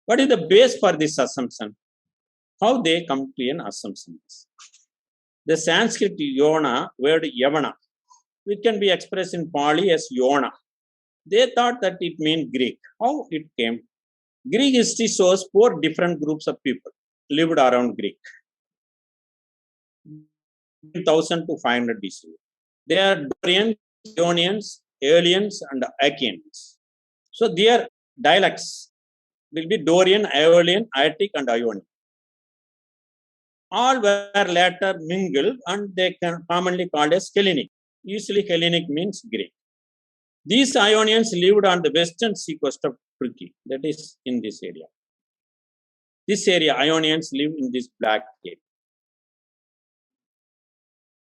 What is the base for this assumption? How they come to an assumption? The Sanskrit Yona word Yavana, which can be expressed in Pali as Yona. They thought that it meant Greek. How it came? Greek history shows 4 different groups of people lived around Greek. 1000 to 500 BC. They are Dorians, Ionians, Aeolians, and Achaeans. So their dialects will be Dorian, Aeolian, Attic, and Ionian. All were later mingled and they can commonly called as Hellenic. Usually Hellenic means Greek. These Ionians lived on the western seacoast of Turkey, that is in this area. This area, Ionians live in this black area.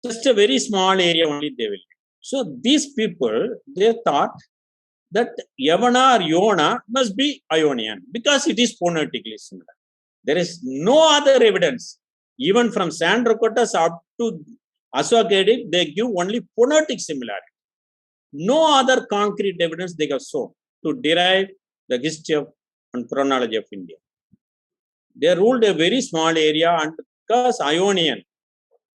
Just a very small area only they will live. So these people, they thought that Yavana or Yona must be Ionian because it is phonetically similar. There is no other evidence. Even from Sandrocotus up to Asoka Edict, they give only phonetic similarity. No other concrete evidence they have shown to derive the history of and chronology of India. They ruled a very small area and because Ionian.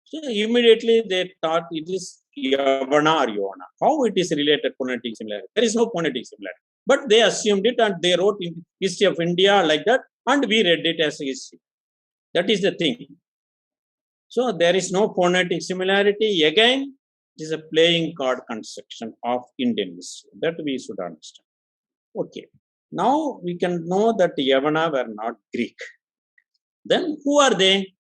So immediately they thought it is Yavana or Yona. How it is related phonetic similarity? There is no phonetic similarity. But they assumed it and they wrote in history of India like that and we read it as a history. That is the thing. So there is no phonetic similarity. Again, it is a playing card construction of Indian history. That we should understand. Okay. Now we can know that Yavana were not Greek. Then who are they?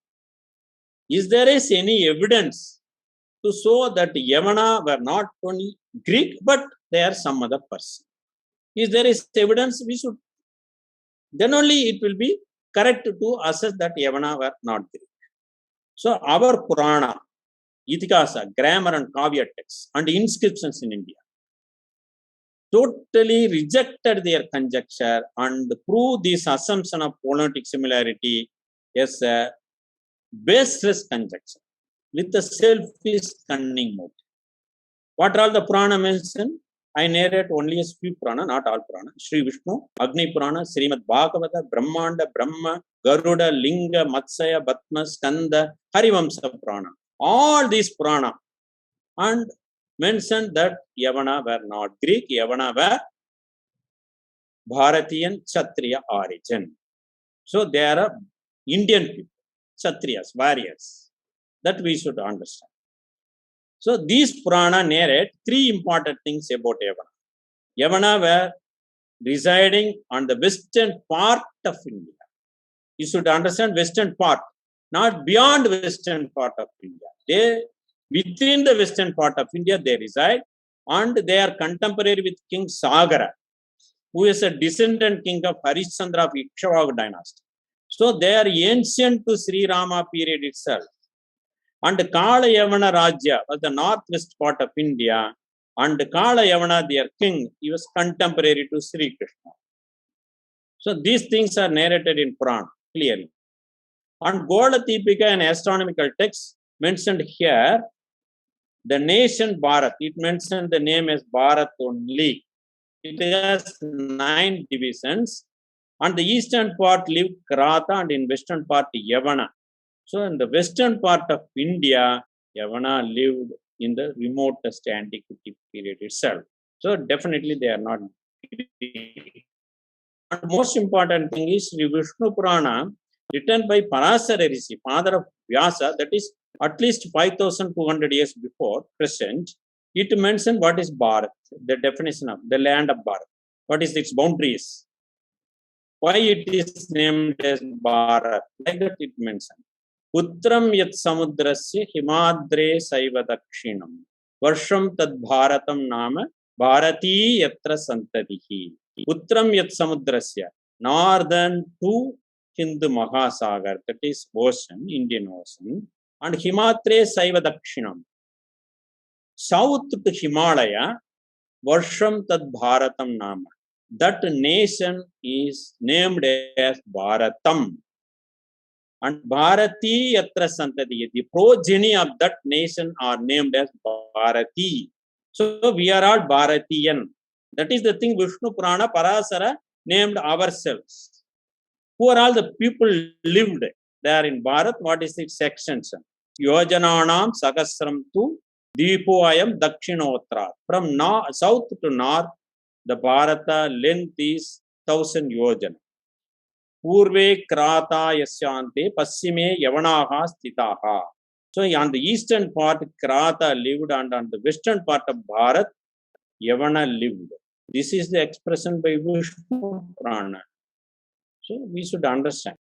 Is there any evidence to show that Yavana were not only Greek, but they are some other person? If there is evidence, we should, then only it will be correct to assess that Yavana were not Greek. So our Purana, Itikasa, grammar and Kavya texts and inscriptions in India totally rejected their conjecture and proved this assumption of phonetic similarity as a baseless conjecture with a selfish cunning motive. What are all the Purana mentioned? I narrate only a few Purana, not all Purana. Sri Vishnu, Agni Purana, Srimad Bhagavata, Brahmanda, Brahma, Garuda, Linga, Matsaya, Batma, Skanda, Harivamsa Purana. All these Purana and mentioned that Yavana were not Greek, Yavana were Bharatiyan Kshatriya origin. So they are Indian people, Kshatriyas, warriors. That we should understand. So these Purana narrate 3 important things about Yavana. Yavana were residing on the western part of India. You should understand western part, not beyond western part of India. They within the western part of India they reside and they are contemporary with King Sagara, who is a descendant king of Harishchandra of Ikshvaku dynasty. So they are ancient to Sri Rama period itself. And Kala Yavana Rajya was the northwest part of India. And Kala Yavana, their king, he was contemporary to Sri Krishna. So these things are narrated in Purana clearly. And Goda Deepika, an astronomical text, mentioned here the nation Bharat. It mentioned the name as Bharat only. It has 9 divisions. On the eastern part lived Krata and in western part Yavana. So in the western part of India, Yavana lived in the remotest antiquity period itself. So definitely they are not Greek. And most important thing is Sri Vishnu Purana, written by Parasara Rishi, father of Vyasa, that is at least 5,200 years before present. It mentioned what is Bharat, the definition of the land of Bharat. What is its boundaries? Why it is named as Bharat? Like that it mentioned. Putram yat samudrasya himadre saiva dakshinam. Varsham tad bharatam nama bharati yatra santadihi. Putram yat samudrasya. Northern to Hindu Mahasagar, that is ocean, Indian Ocean. And Himadre saiva dakshinam. South to Himalaya. Varsham tad bharatam nama. That nation is named as Bharatam. And Bharati Yatra Santati, the progeny of that nation are named as Bharati. So we are all Bharatiyan. That is the thing Vishnu Purana Parasara named ourselves. who are all the people lived there in Bharat? What is its extension? Yojananam Sahasram tu Deepoayam Dakshinottara. From south to north, the Bharata length is 1000 yojana. Purve Krata Yasyante Passime Yavanaha Stitaha. So on the eastern part, Krata lived, and on the western part of Bharat, Yavana lived. This is the expression by Vishnu Purana. So we should understand.